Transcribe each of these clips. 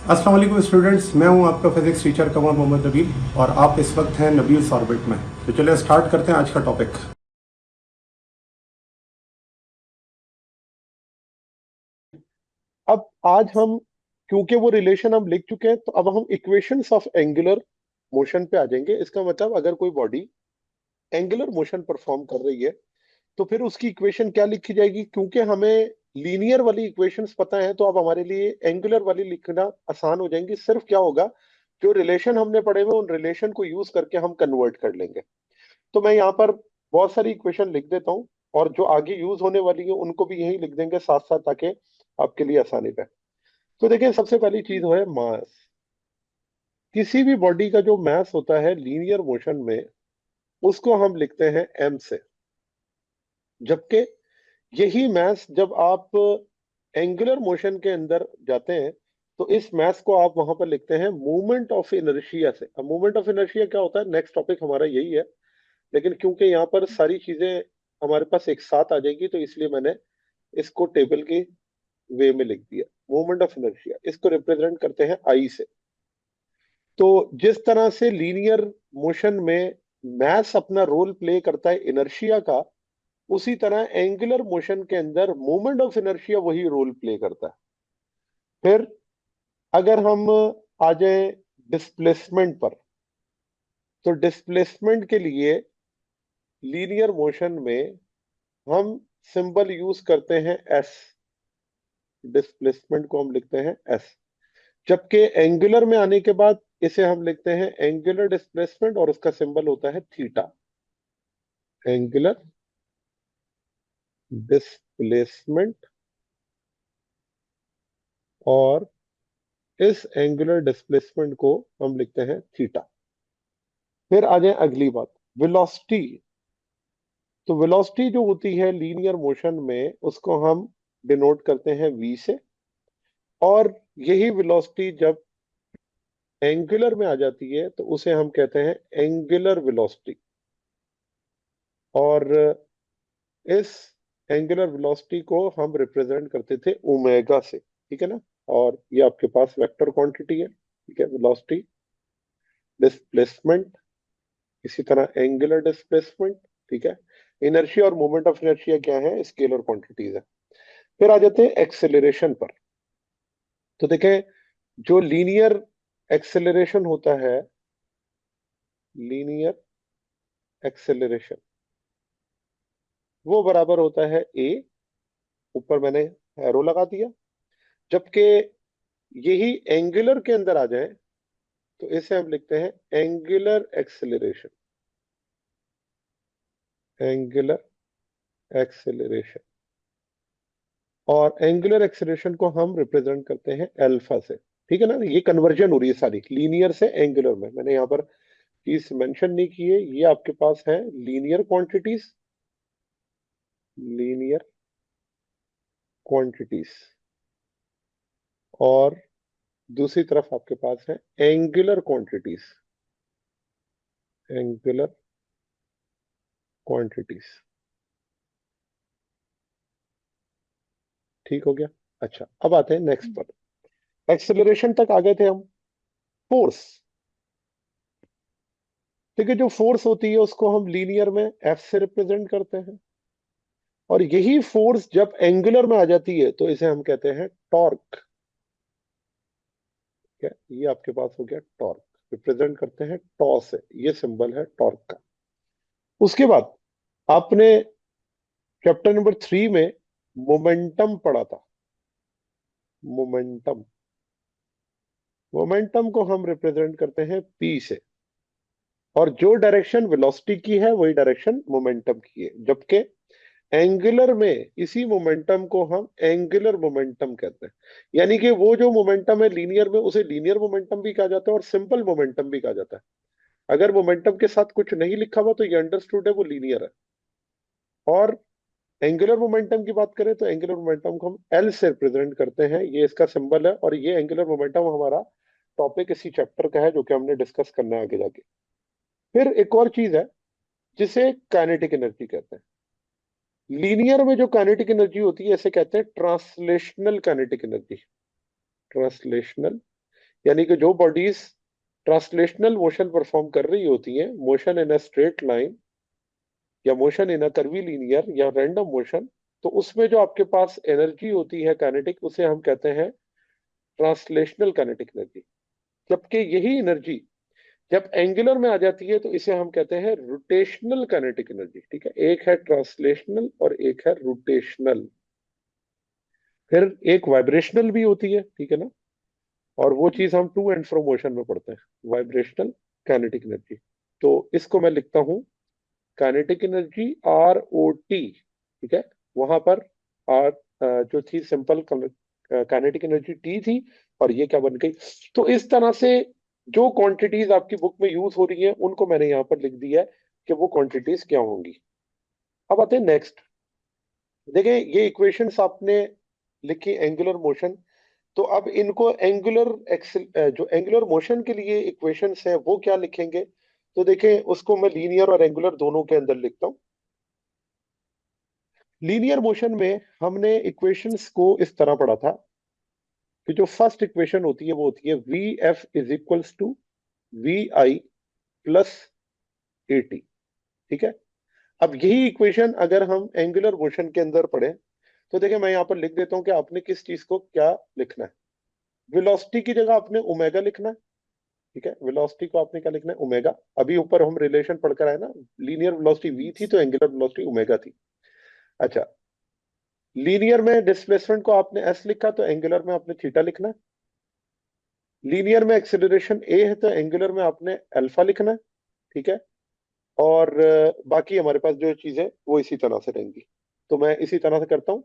अस्सलाम वालेकुम स्टूडेंट्स, मैं हूं आपका फिजिक्स टीचर कमर मोहम्मद नबील और आप इस वक्त हैं नबील्स ऑर्बिट में। तो चलिए स्टार्ट करते हैं आज का टॉपिक। अब आज हम, क्योंकि वो रिलेशन हम लिख चुके हैं, तो अब हम इक्वेशंस ऑफ एंगुलर मोशन पे आ जाएंगे। इसका मतलब अगर कोई बॉडी एंगुलर मोशन परफॉर्म कर रही है तो फिर उसकी इक्वेशन क्या लिखी जाएगी। क्योंकि हमें लीनियर वाली इक्वेशंस पता है, तो अब हमारे लिए एंगुलर वाली लिखना आसान हो जाएंगी। सिर्फ क्या होगा, जो रिलेशन हमने पढ़े हुए उन रिलेशन को यूज करके हम कन्वर्ट कर लेंगे। तो मैं यहाँ पर बहुत सारी इक्वेशन लिख देता हूँ, और जो आगे यूज होने वाली है उनको भी यही लिख देंगे साथ साथ, ताकि आपके लिए आसानी रहे। तो देखिए, सबसे पहली चीज है मास। किसी भी बॉडी का जो मास होता है लीनियर मोशन में, उसको हम लिखते हैं m से। जबकि यही मास जब आप एंगुलर मोशन के अंदर जाते हैं, तो इस मास को आप वहां पर लिखते हैं मोमेंट ऑफ इनर्शिया से। अब मोमेंट ऑफ इनर्शिया क्या होता है, नेक्स्ट टॉपिक हमारा यही है। लेकिन क्योंकि यहाँ पर सारी चीजें हमारे पास एक साथ आ जाएगी, तो इसलिए मैंने इसको टेबल के वे में लिख दिया। मोमेंट ऑफ इनर्शिया इसको रिप्रेजेंट करते हैं आई से। तो जिस तरह से लीनियर मोशन में मास अपना रोल प्ले करता है इनर्शिया का, उसी तरह एंगुलर मोशन के अंदर मोमेंट ऑफ इनर्शिया वही रोल प्ले करता है। फिर अगर हम आ जाए डिस्प्लेसमेंट पर, तो डिस्प्लेसमेंट के लिए लीनियर मोशन में हम सिंबल यूज करते हैं एस। डिस्प्लेसमेंट को हम लिखते हैं एस। जबकि एंगुलर में आने के बाद इसे हम लिखते हैं एंगुलर डिस्प्लेसमेंट, और उसका सिंबल होता है थीटा। एंगुलर डिस्प्लेसमेंट, और इस एंगुलर डिस्प्लेसमेंट को हम लिखते हैं थीटा। फिर आ जाए अगली बात, वेलोसिटी। तो वेलोसिटी जो होती है लीनियर मोशन में, उसको हम डिनोट करते हैं v से। और यही वेलोसिटी जब एंगुलर में आ जाती है, तो उसे हम कहते हैं एंगुलर वेलोसिटी। और इस एंगुलर वेलोसिटी को हम रिप्रेजेंट करते थे ओमेगा से, ठीक है ना। और ये आपके पास वेक्टर क्वांटिटी है, ठीक है। वेलोसिटी, डिस्प्लेसमेंट, इसी तरह एंगुलर डिस्प्लेसमेंट, ठीक है। इनर्शिया और मोमेंट ऑफ इनर्शिया क्या है, स्केलर क्वांटिटीज है। फिर आ जाते हैं एक्सेलरेशन पर। तो देखें, जो लीनियर एक्सेलरेशन होता है, लीनियर एक्सेलरेशन, वो बराबर होता है ए। ऊपर मैंने एरो लगा दिया। जबकि यही एंगुलर के अंदर आ जाए, तो इसे हम लिखते हैं एंगुलर एक्सेलरेशन। एंगुलर एक्सेलरेशन, और एंगुलर एक्सेलरेशन को हम रिप्रेजेंट करते हैं अल्फा से, ठीक है ना। ये कन्वर्जन हो रही है सारी लीनियर से एंगुलर में। मैंने यहाँ पर चीज मेंशन नहीं की है, ये आपके पास है लीनियर क्वांटिटीज। लीनियर क्वांटिटीज, और दूसरी तरफ आपके पास है एंगुलर क्वांटिटीज। एंगुलर क्वांटिटीज, ठीक हो गया। अच्छा, अब आते हैं नेक्स्ट पर। एक्सेलरेशन तक आ गए थे हम। फोर्स, ठीक है। जो फोर्स होती है उसको हम लीनियर में एफ से रिप्रेजेंट करते हैं। और यही फोर्स जब एंगुलर में आ जाती है, तो इसे हम कहते हैं टॉर्क। क्या ये आपके पास हो गया टॉर्क, रिप्रेजेंट करते हैं टॉ से। ये सिंबल है टॉर्क का। उसके बाद आपने चैप्टर नंबर 3 में मोमेंटम पढ़ा था। मोमेंटम, मोमेंटम को हम रिप्रेजेंट करते हैं पी से। और जो डायरेक्शन वेलोसिटी की है, वही डायरेक्शन मोमेंटम की है। जबकि एंगुलर में इसी मोमेंटम को हम एंगुलर मोमेंटम कहते हैं। यानी कि वो जो मोमेंटम है लीनियर में, उसे लीनियर मोमेंटम भी कहा जाता है और सिंपल मोमेंटम भी कहा जाता है। अगर मोमेंटम के साथ कुछ नहीं लिखा हुआ, तो ये अंडरस्टूड है वो लीनियर है। और एंगुलर मोमेंटम की बात करें, तो एंगुलर मोमेंटम को हम एल से रिप्रेजेंट करते हैं। ये इसका सिंबल है, और ये एंगुलर मोमेंटम हमारा टॉपिक इसी चैप्टर का है, जो कि हमने डिस्कस करना है आगे जाके। फिर एक और चीज है जिसे काइनेटिक एनर्जी कहते हैं। लीनियर में जो काइनेटिक एनर्जी होती है, इसे कहते हैं ट्रांसलेशनल काइनेटिक एनर्जी। ट्रांसलेशनल यानी कि जो बॉडीज ट्रांसलेशनल मोशन परफॉर्म कर रही होती हैं, motion in a straight line या मोशन इन अ कर्वीलिनियर या रैंडम मोशन, तो उसमें जो आपके पास एनर्जी होती है काइनेटिक, उसे हम कहते हैं ट्रांसलेशनल काइनेटिक एनर्जी। जबकि यही एनर्जी जब एंगुलर में आ जाती है तो इसे हम कहते हैं रोटेशनल काइनेटिक एनर्जी। ठीक है, एक है ट्रांसलेशनल और एक है रोटेशनल। फिर एक वाइब्रेशनल भी होती है, ठीक है ना, और वो चीज हम टू एंड फ्रो मोशन में पढ़ते हैं, वाइब्रेशनल काइनेटिक एनर्जी। तो इसको मैं लिखता हूं काइनेटिक एनर्जी ROT। ठीक है, वहां पर आर जो थी सिंपल काइनेटिक एनर्जी T थी, और ये क्या बन गई। तो इस तरह से जो क्वांटिटीज आपकी बुक में यूज हो रही है उनको मैंने यहाँ पर लिख दिया है कि वो क्वांटिटीज क्या होंगी। अब आते हैं नेक्स्ट। देखें, ये इक्वेशंस आपने लिखी एंगुलर मोशन, तो अब इनको एंगुलर जो एंगुलर मोशन के लिए इक्वेशंस है वो क्या लिखेंगे। तो देखें, उसको मैं लीनियर और एंगुलर दोनों के अंदर लिखता हूं। लीनियर मोशन में हमने इक्वेशंस को इस तरह पढ़ा था कि जो फर्स्ट इक्वेशन होती है वो होती है VF is equals to VI plus AT। ठीक है, अब यही इक्वेशन अगर हम एंगुलर मोशन के अंदर पढ़ें तो देखिए, मैं यहाँ पर लिख देता हूं कि आपने किस चीज को क्या लिखना है। वेलोसिटी की जगह आपने ओमेगा लिखना है। ठीक है, वेलोसिटी को आपने क्या लिखना है, ओमेगा। अभी ऊपर हम रिलेशन पढ़कर आए ना, लीनियर वेलोसिटी v थी तो एंगुलर वेलोसिटी ओमेगा थी। अच्छा, लीनियर में डिस्प्लेसमेंट को आपने s लिखा तो एंगुलर में आपने थीटा लिखना है। लीनियर में एक्सेलरेशन a है तो एंगुलर में आपने अल्फा लिखना है। ठीक है, और बाकी हमारे पास जो चीजें वो इसी तरह से रहेंगी। तो मैं इसी तरह से करता हूं।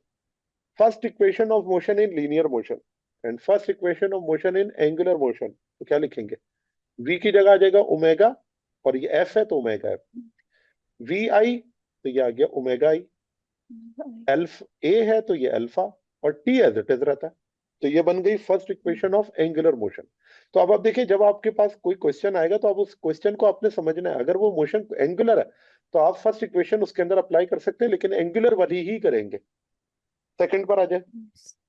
First equation of motion in linear motion and first equation of motion in angular motion, तो क्या लिखेंगे, v की जगह आ जाएगा ओमेगा, और ये f है तो ओमेगा एफ। वी आई तो ये आ गया ओमेगा आई। एल्फ ए है तो ये अल्फा, और टी एज इट इज रहता है। तो ये बन गई first equation of angular motion. तो अब आप देखिए, जब आपके पास कोई क्वेश्चन आएगा तो आप उस क्वेश्चन को आपने समझना है। अगर वो मोशन एंगुलर है तो आप फर्स्ट इक्वेशन उसके अंदर अप्लाई कर सकते हैं, लेकिन एंगुलर वाली ही करेंगे। सेकंड पर आ जाए,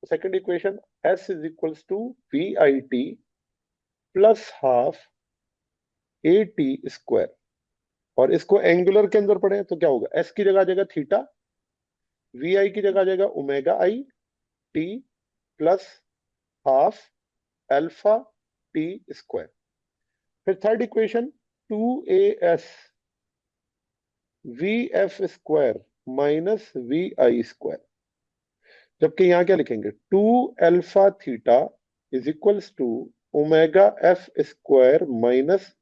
second equation S is equals to VIT plus half AT square, और इसको एंगुलर के अंदर पढ़े तो क्या होगा, एस की जगह आ जाएगा थीटा, VI की जगह आ जाएगा omega I T plus half alpha T square. फिर third equation 2AS VF square minus VI square. जबकि यहां क्या लिखेंगे, 2 alpha theta is equals to omega F square minus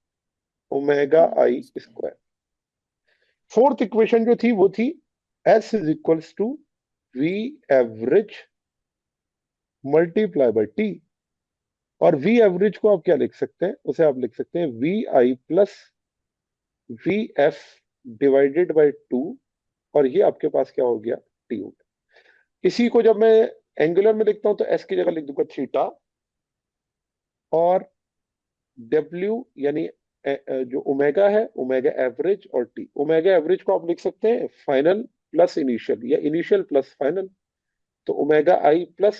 omega I square. Fourth equation जो थी वो थी S is equals to V average multiply by T, और V average को आप क्या लिख सकते हैं, उसे आप लिख सकते हैं VI plus VF divided by 2, और ये आपके पास क्या हो गया, T हो गया। इसी को जब मैं एंगुलर में लिखता हूं तो S की जगह लिख दूंगा थीटा, और W यानी जो ओमेगा है, ओमेगा एवरेज, और T, ओमेगा एवरेज को आप लिख सकते हैं फाइनल प्लस इनिशियल या इनिशियल प्लस फाइनल। तो omega I plus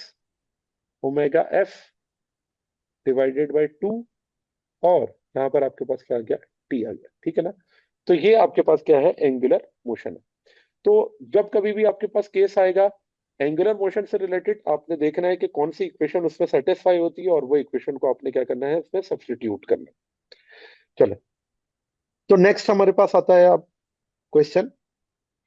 omega F divided by 2, और यहाँ पर आपके पास क्या आ गया, T आ गया। ठीक है ना, तो ये आपके पास क्या है, एंगुलर मोशन है। तो जब कभी भी आपके पास केस आएगा एंगुलर मोशन से रिलेटेड, आपने देखना है कि कौन सी इक्वेशन उसमें सेटिस्फाई होती है, और वो इक्वेशन को आपने क्या करना है, उसमें सब्स्टिट्यूट करना है। चलो, तो नेक्स्ट हमारे पास आता है अब क्वेश्चन।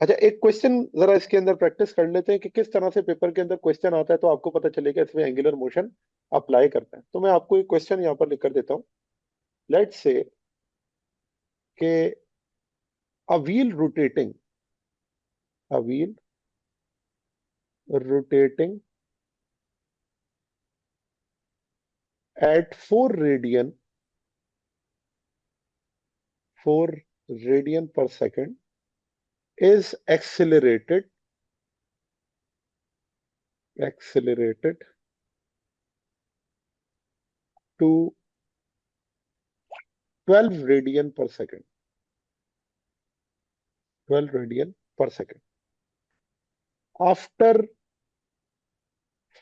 अच्छा, एक क्वेश्चन जरा इसके अंदर प्रैक्टिस कर लेते हैं कि किस तरह से पेपर के अंदर क्वेश्चन आता है, तो आपको पता चलेगा इसमें एंगुलर मोशन अप्लाई करता है। तो मैं आपको एक क्वेश्चन यहाँ पर लिख कर देता हूँ। लेट्स से कि a wheel rotating at 4 radian per second is accelerated to 12 radian per second, 12 radian per second after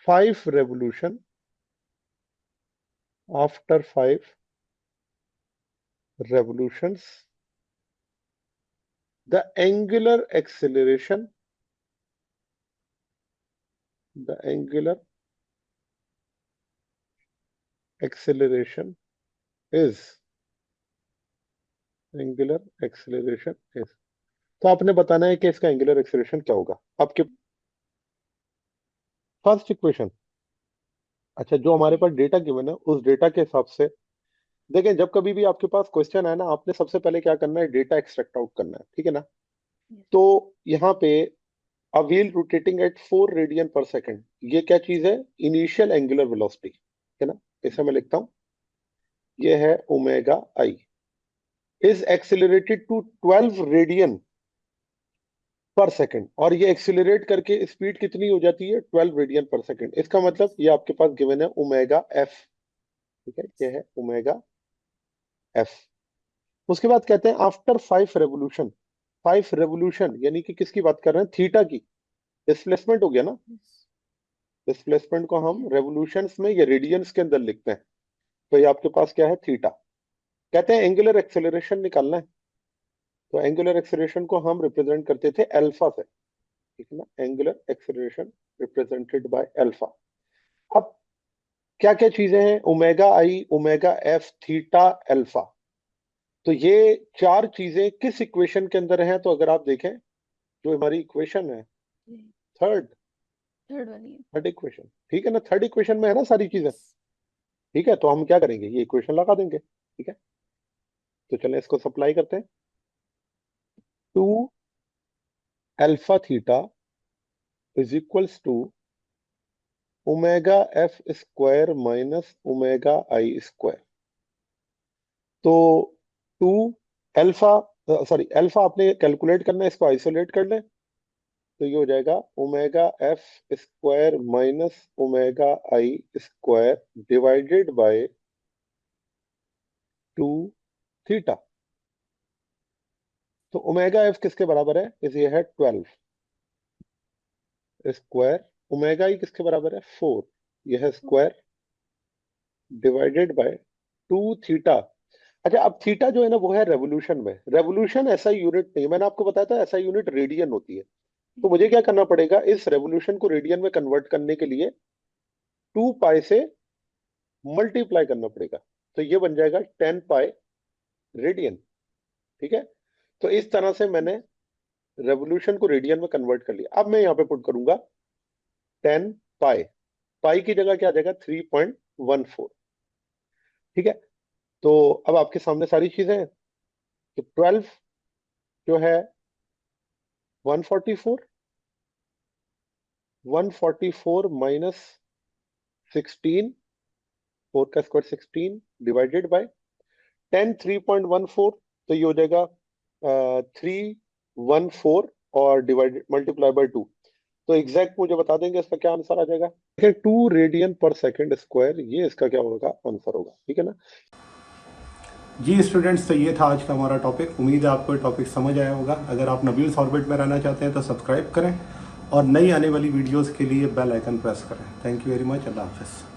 5 revolution after 5 revolutions, the angular acceleration is तो आपने बताना है कि इसका एंगुलर एक्सेलरेशन क्या होगा आपके फर्स्ट इक्वेशन। अच्छा, जो हमारे पास डेटा गिवन है उस डेटा के हिसाब से देखें, जब कभी भी आपके पास क्वेश्चन है ना, आपने सबसे पहले क्या करना है, डेटा एक्सट्रैक्ट आउट करना है, ठीक है ना। तो यहाँ पे a wheel rotating at 4 radian per second, ये क्या चीज है, इनिशियल एंगुलर वेलोसिटी है ना। इसे मैं लिखता हूं, ये है omega I, is accelerated to 12 radian per second, और ये एक्सिलरेट करके स्पीड कितनी हो जाती है, 12 रेडियन पर सेकंड। इसका मतलब ये आपके पास गिवन है ओमेगा एफ, ठीक है, ये है ओमेगा एफ। उसके बाद कहते हैं आफ्टर 5 रेवोल्यूशन यानी कि किसकी बात कर रहे हैं, थीटा की। डिस्प्लेसमेंट हो गया ना, डिस्प्लेसमेंट को हम रेवोल्यूशंस में या रेडियंस के अंदर लिखते हैं, तो ये आपके पास क्या है, थीटा। कहते हैं एंगुलर एक्सेलरेशन निकालना है, तो एंगुलर एक्सेलरेशन को हम रिप्रेजेंट करते थे अल्फा से, ठीक है ना। Angular acceleration represented by alpha. अब क्या क्या चीजें हैं, ओमेगा आई, ओमेगा एफ, थीटा, अल्फा। तो ये 4 चीजें किस इक्वेशन के अंदर हैं, तो अगर आप देखें जो हमारी इक्वेशन है, थर्ड वाली है। थर्ड इक्वेशन, ठीक है ना, थर्ड इक्वेशन में है ना सारी चीजें, ठीक है। तो हम क्या करेंगे, ये इक्वेशन लगा देंगे, ठीक है। तो चलें इसको सप्लाई करते हैं। 2 alpha theta is equals to omega F square minus omega I square. तो 2 अल्फा, सॉरी अल्फा आपने कैलकुलेट करना है, इसको आइसोलेट कर लें, तो ये हो जाएगा omega F square minus omega I square divided by 2 theta. तो ओमेगा एफ किसके बराबर है, ये है 12 स्क्वायर, ओमेगा ई किसके बराबर है, 4, यह है स्क्वायर डिवाइडेड बाय 2 थीटा। अच्छा, अब थीटा जो है ना वो है रेवोल्यूशन में, रेवोल्यूशन ऐसा यूनिट नहीं, मैंने आपको बताया था ऐसा यूनिट रेडियन होती है। तो मुझे क्या करना पड़ेगा, इस रेवोल्यूशन को रेडियन में कन्वर्ट करने के लिए 2 पाई से मल्टीप्लाई करना पड़ेगा, तो ये बन जाएगा 10 पाई रेडियन, ठीक है। तो इस तरह से मैंने रेवोल्यूशन को रेडियन में कन्वर्ट कर लिया। अब मैं यहाँ पे पुट करूंगा 10 पाई, पाई की जगह क्या आ जाएगा, 3.14, ठीक है। तो अब आपके सामने सारी चीजें हैं, तो 12 जो है 144 माइनस 16, 4 का स्क्वायर 16 डिवाइडेड बाय 10, 3.14, तो ये हो जाएगा 314 और डिवाइडेड मल्टीप्लाई बाय 2। तो एग्जैक्ट मुझे बता देंगे इसका क्या आंसर आ जाएगा, देखिए 2 रेडियन पर सेकंड स्क्वायर, ये इसका क्या होगा, आंसर होगा, ठीक है ना। जी स्टूडेंट्स, तो ये था आज का हमारा टॉपिक। उम्मीद है आपको टॉपिक समझ आया होगा। अगर आप नबील्स ऑर्बिट में रहना चाहते हैं तो सब्सक्राइब करें और नई आने वाली वीडियोस के लिए बेल आइकन प्रेस करें। Thank you very much. अल्लाह हाफिज़।